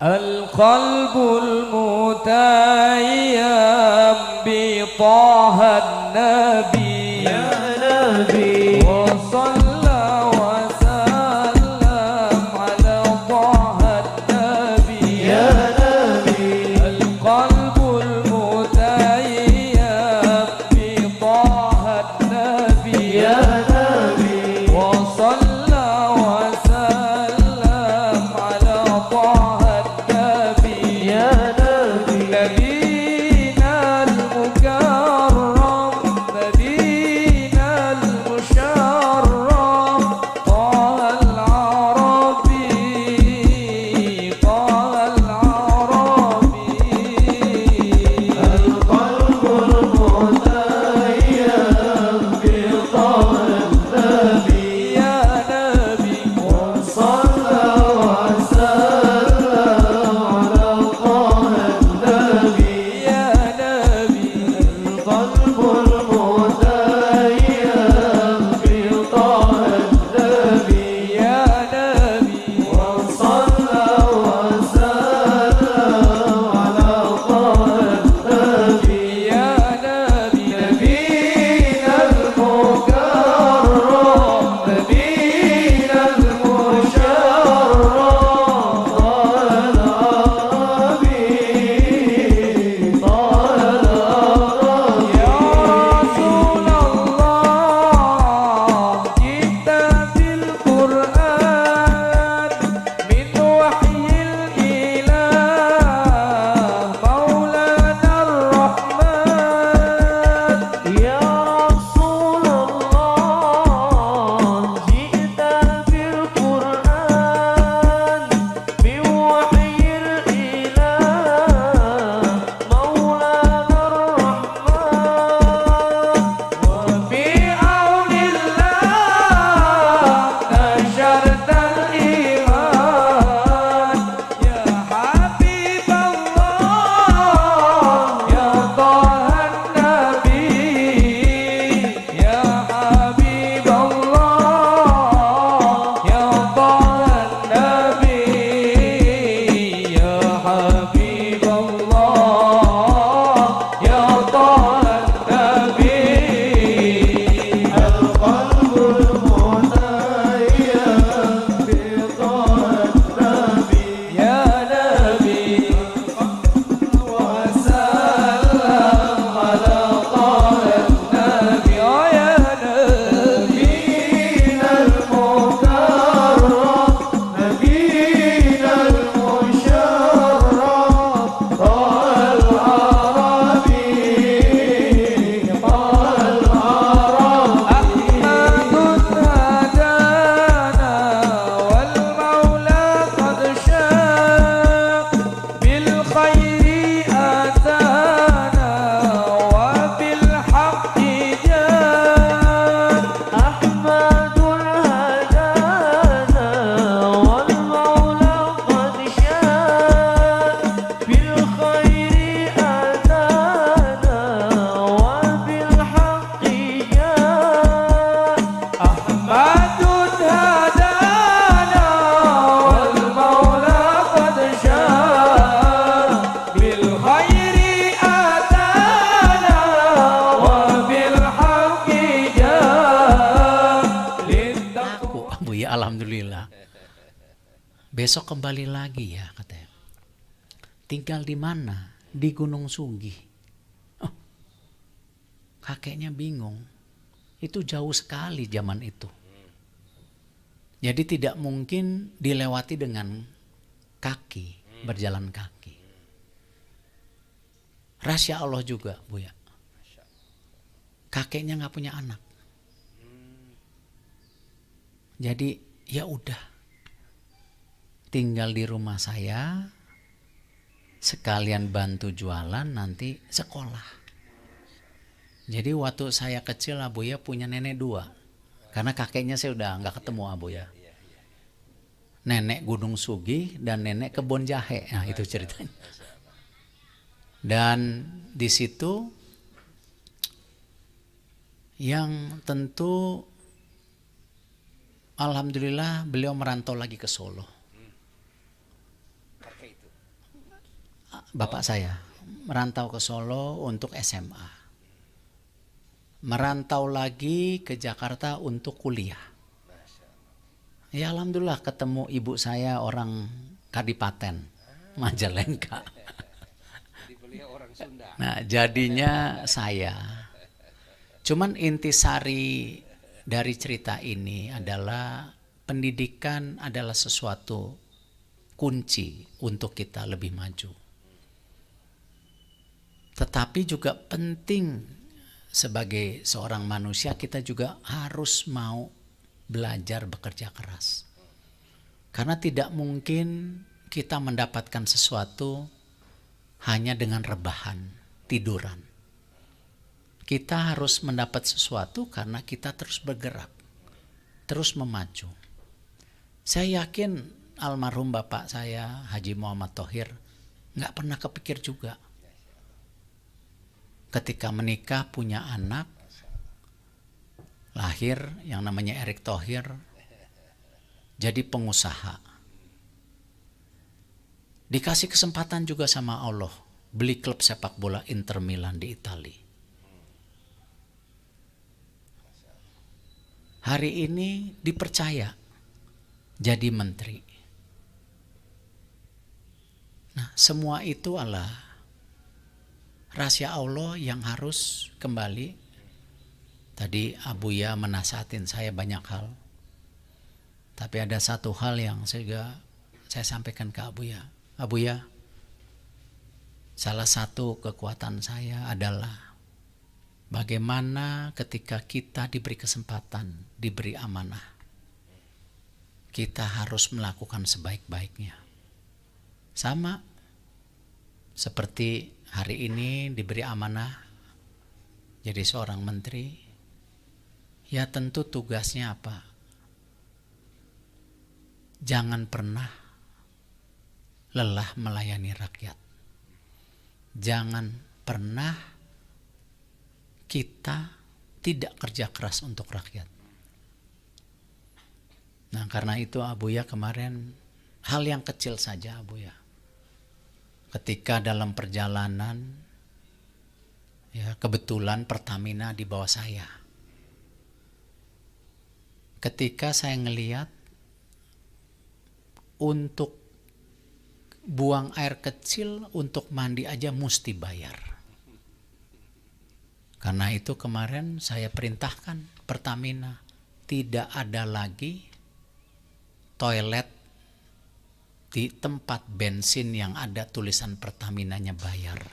القلب المتيم بطه النبي يا نبي وصلى وسلم على طه النبي يا نبي القلب المتيم بطه النبي يا نبي وصلى وسلم على طه النبي يا نبي نبينا المكرم نبينا المشرف طه العربي طه العربي القلب المتيم بطه النبي يا نبي وصلى وسلم على طه النبي يا نبي القلب المتيم بطه النبي يا نبي وصلى وسلم على طه النبي يا نبي نبينا المكرم نبينا المشرف طه العربي طه العربي يا رسول الله جئت بالقرآن من وحي الإله مولانا الرحمن يا رسول الله جئت بالقرآن بوحي الإله مولانا الرحمن وبعون الله نشرت الإيمان يا حبيب الله يا طه النبي يا حبيب الله يا طه النبي يا حبيب الله يا طه النبي القلب المتيم بطه النبي يا نبي وسلم على طه النبي يا نبي نبينا المكرم نبينا المشرف طه العربي طه العربي أحمد هدانا والمولى قد شاء بالخير أتانا وبالحق جاء أحمد هدانا والمولى قد شاء بالخير أتانا وبالحق جاء أحمد هدانا والمولى قد شاء بالخير أتانا وبالحق جاء للتقوى Bu ya, alhamdulillah. Besok kembali lagi ya katanya. Tinggal di mana? Di Gunung Sugih. Oh, kakeknya bingung. Itu jauh sekali zaman itu. Jadi tidak mungkin dilewati dengan kaki, berjalan kaki. Rahasia Allah juga, Bu ya. Kakeknya nggak punya anak. Jadi ya udah, tinggal di rumah saya, sekalian bantu jualan, nanti sekolah. Jadi waktu saya kecil Abuya punya nenek dua, karena kakeknya saya udah nggak ketemu Abuya. Nenek Gunung Sugih dan nenek Kebon Jahe, nah itu ceritanya. Dan di situ yang tentu alhamdulillah beliau merantau lagi ke Solo. Bapak saya merantau ke Solo untuk SMA. Merantau lagi ke Jakarta untuk kuliah. Ya alhamdulillah ketemu ibu saya orang Kadipaten, Majalengka. Nah jadinya saya. Cuman intisari dari cerita ini adalah pendidikan adalah sesuatu kunci untuk kita lebih maju. Tetapi juga penting sebagai seorang manusia kita juga harus mau belajar bekerja keras. Karena tidak mungkin kita mendapatkan sesuatu hanya dengan rebahan, tiduran. Kita harus mendapat sesuatu karena kita terus bergerak, terus memacu. Saya yakin almarhum bapak saya, Haji Muhammad Thohir, nggak pernah kepikir juga. Ketika menikah punya anak, lahir yang namanya Erick Thohir, jadi pengusaha. Dikasih kesempatan juga sama Allah, beli klub sepak bola Inter Milan di Italia. Hari ini dipercaya jadi menteri. Nah, semua itu adalah rahasia Allah yang harus kembali. Tadi Abuya menasihatin saya banyak hal. Tapi ada satu hal yang saya sampaikan ke Abuya. Abuya, salah satu kekuatan saya adalah bagaimana ketika kita diberi kesempatan, diberi amanah, kita harus melakukan sebaik-baiknya. Sama seperti hari ini diberi amanah jadi seorang menteri, ya tentu tugasnya apa? Jangan pernah lelah melayani rakyat. Jangan pernah kita tidak kerja keras untuk rakyat. Nah karena itu Abuya kemarin hal yang kecil saja Abuya. Ketika dalam perjalanan, ya kebetulan Pertamina di bawah saya. Ketika saya ngelihat untuk buang air kecil untuk mandi aja mesti bayar. Karena itu kemarin saya perintahkan Pertamina tidak ada lagi toilet di tempat bensin yang ada tulisan Pertaminanya bayar.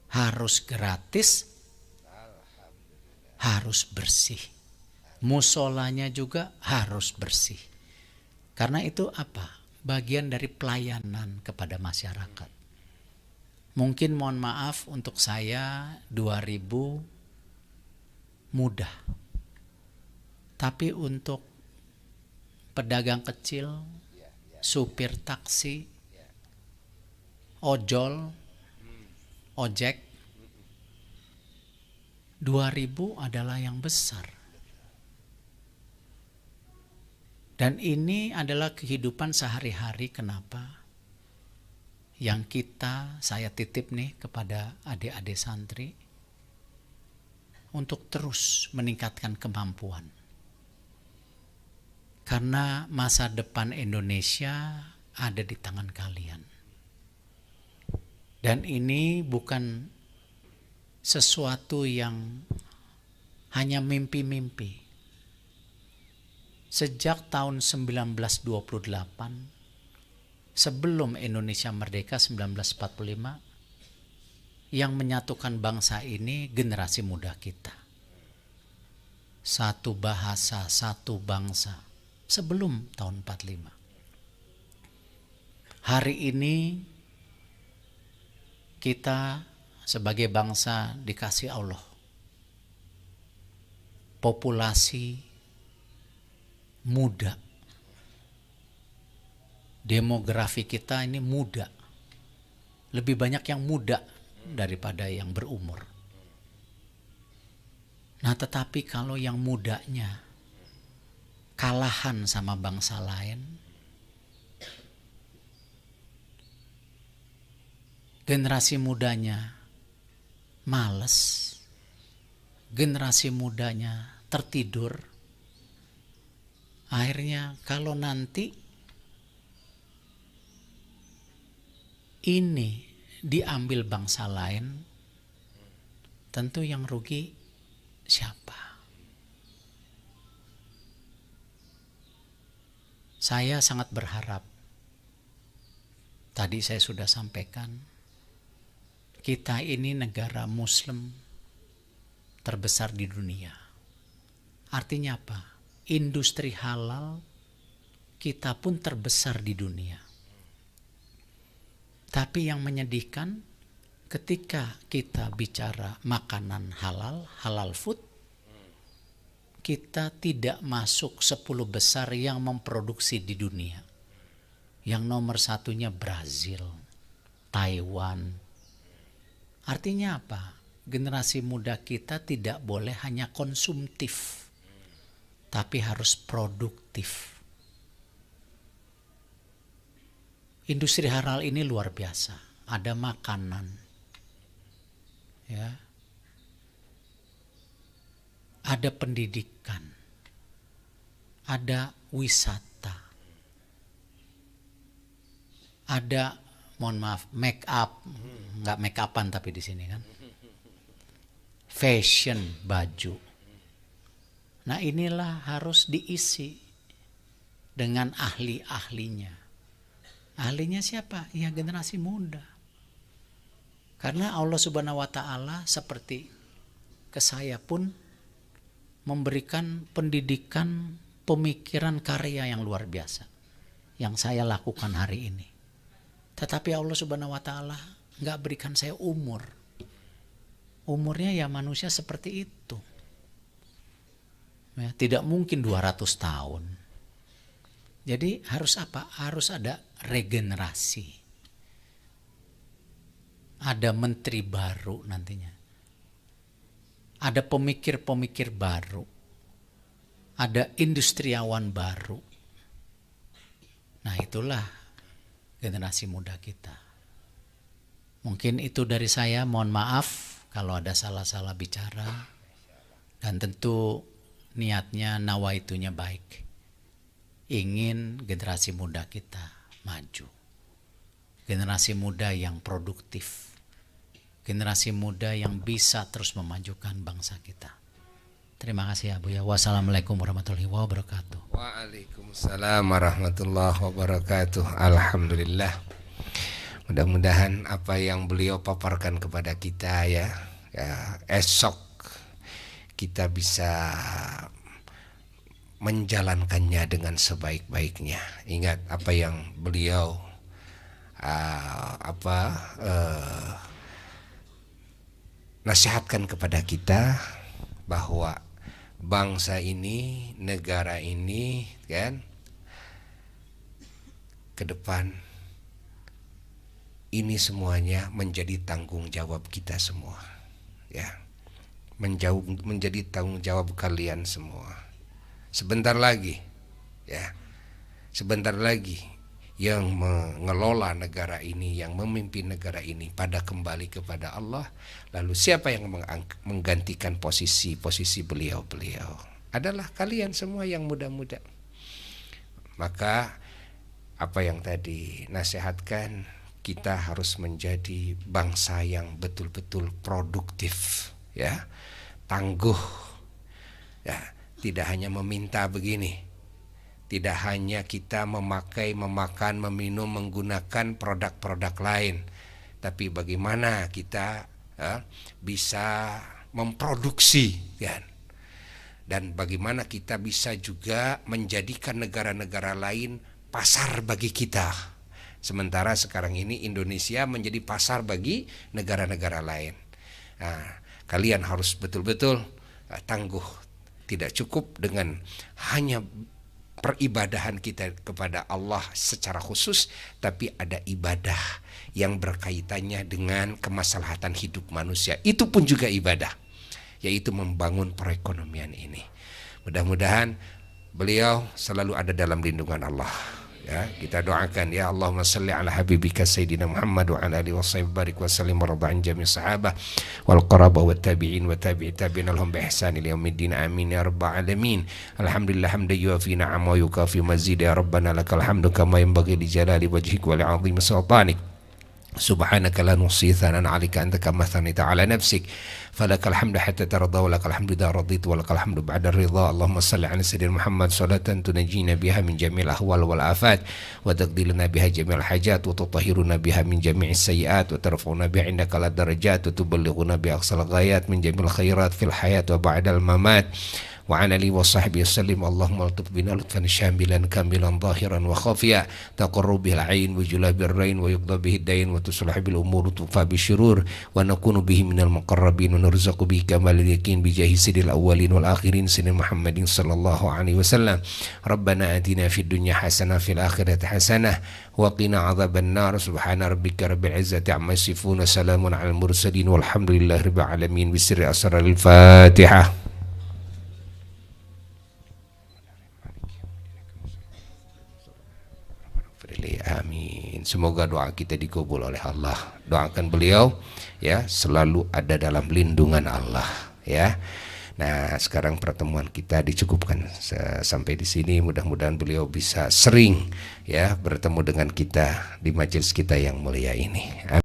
Harus gratis, harus bersih. Musolanya juga harus bersih. Karena itu apa? Bagian dari pelayanan kepada masyarakat. Mungkin mohon maaf untuk saya 2000 mudah. Tapi untuk pedagang kecil, supir taksi, ojol, ojek, 2000 adalah yang besar. Dan ini adalah kehidupan sehari-hari. Kenapa? Yang saya titip nih kepada adik-adik santri untuk terus meningkatkan kemampuan. Karena masa depan Indonesia ada di tangan kalian. Dan ini bukan sesuatu yang hanya mimpi-mimpi. Sejak tahun 1928, sebelum Indonesia merdeka 1945, yang menyatukan bangsa ini generasi muda kita. Satu bahasa, satu bangsa, sebelum tahun 45. Hari ini kita sebagai bangsa dikasih Allah populasi muda. Demografi kita ini muda. Lebih banyak yang muda daripada yang berumur. Nah, tetapi kalau yang mudanya kalahan sama bangsa lain, generasi mudanya males, generasi mudanya tertidur. Akhirnya kalau nanti ini diambil bangsa lain, tentu yang rugi siapa? Saya sangat berharap, tadi saya sudah sampaikan, kita ini negara Muslim terbesar di dunia. Artinya apa? Industri halal kita pun terbesar di dunia. Tapi yang menyedihkan, ketika kita bicara makanan halal, halal food, kita tidak masuk 10 besar yang memproduksi di dunia. Yang nomor satunya Brazil, Taiwan. Artinya apa? Generasi muda kita tidak boleh hanya konsumtif, tapi harus produktif. Industri halal ini luar biasa. Ada makanan, ya, ada pendidikan, ada wisata, ada, mohon maaf, make up, nggak make upan tapi di sini kan, fashion, baju. Nah inilah harus diisi dengan ahli-ahlinya. Ahlinya siapa? Ya generasi muda. Karena Allah Subhanahu wa Ta'ala seperti ke saya pun memberikan pendidikan, pemikiran, karya yang luar biasa yang saya lakukan hari ini. Tetapi Allah Subhanahu wa Ta'ala nggak berikan saya umur. Umurnya ya manusia seperti itu. Ya, tidak mungkin 200 tahun. Jadi harus apa? Harus ada regenerasi. Ada menteri baru nantinya. Ada pemikir-pemikir baru. Ada industriawan baru. Nah itulah generasi muda kita. Mungkin itu dari saya, mohon maaf kalau ada salah-salah bicara. Dan tentu niatnya, nawaitunya baik. Ingin generasi muda kita maju. Generasi muda yang produktif. Generasi muda yang bisa terus memajukan bangsa kita. Terima kasih ya Bu ya. Wassalamualaikum warahmatullahi wabarakatuh. Waalaikumsalam warahmatullahi wabarakatuh. Alhamdulillah. Mudah-mudahan apa yang beliau paparkan kepada kita ya esok kita bisa menjalankannya dengan sebaik-baiknya. Ingat apa yang beliau nasihatkan kepada kita, bahwa bangsa ini, negara ini kan ke depan ini semuanya menjadi tanggung jawab kita semua ya. Menjadi tanggung jawab kalian semua. Sebentar lagi ya. Sebentar lagi yang mengelola negara ini, yang memimpin negara ini pada kembali kepada Allah. Lalu siapa yang menggantikan posisi beliau-beliau? Adalah kalian semua yang muda-muda. Maka apa yang tadi nasihatkan, kita harus menjadi bangsa yang betul-betul produktif ya, tangguh ya, tidak hanya meminta begini. Tidak hanya kita memakai, memakan, meminum, menggunakan produk-produk lain, tapi bagaimana kita bisa memproduksi kan? Dan bagaimana kita bisa juga menjadikan negara-negara lain pasar bagi kita. Sementara sekarang ini Indonesia menjadi pasar bagi negara-negara lain. Nah, kalian harus betul-betul tangguh. Tidak cukup dengan hanya peribadahan kita kepada Allah secara khusus, tapi ada ibadah yang berkaitannya dengan kemaslahatan hidup manusia. Itu pun juga ibadah, yaitu membangun perekonomian ini. Mudah-mudahan beliau selalu ada dalam lindungan Allah Ya, kita doakan ya Allahumma salli ala habibika sayyidina Muhammad wa ala alihi washabihi barik wa sallim wa radha an jami' sahabah wal qaraba wat tabi'in wa tabi'i tabi'in lahum bi ihsan ila yaumiddin amin ya rabbal alamin. Alhamdulillah hamdan yuwafi ni'amahu wa yukafi mazid ya rabbana lakal hamdu kama yanbaghi li jalali wajhika wa li 'azimi sultanik. Subhanaka la nuhsi thanan 'alaika anta kama thanita 'ala nafsik falakal hamdu hatta tarda wa lakal hamdu idza radita wa lakal hamdu ba'da ridha. Allahumma salli 'ala sayyidina Muhammad salatan tunajjina biha min jami'il ahwal wal afat wa taqdiluna biha jami'al hajat wa tutahhiruna biha min jami'is sayyi'at wa tarfa'una biha 'indaka al darajat wa tuballighuna bi aqsal ghayat min jami'il khairat fil hayat wa ba'dal mamat wa ala alihi wa sahbihi sallim. Allahumma lutuf bina lutfan syamilan kamilan zahiran wa khafiya taqarru bil ain wa jula bir rain wa yuqda bihi dain wa tuslah bil umur tufa bi syurur wa nakunu bihi minal muqarrabin wa narzaqu bihi kamalil yakin bi jahi sidil awwalin wal akhirin sayyidina Muhammadin sallallahu alaihi wasallam. Rabbana atina fid dunya hasanah fil akhirati hasanah wa qina adzaban nar. Subhana rabbika rabbil izzati amma yasifun wa salamun alal mursalin walhamdulillahi rabbil alamin. Bisri asraril Fatihah. Amin. Semoga doa kita dikabul oleh Allah. Doakan beliau ya selalu ada dalam lindungan Allah ya. Nah, sekarang pertemuan kita dicukupkan sampai di sini. Mudah-mudahan beliau bisa sering ya bertemu dengan kita di majelis kita yang mulia ini. Amin.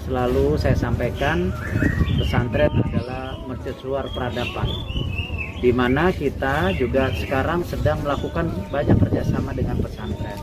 Selalu saya sampaikan pesantren adalah mercusuar peradaban, di mana kita juga sekarang sedang melakukan banyak kerjasama dengan pesantren.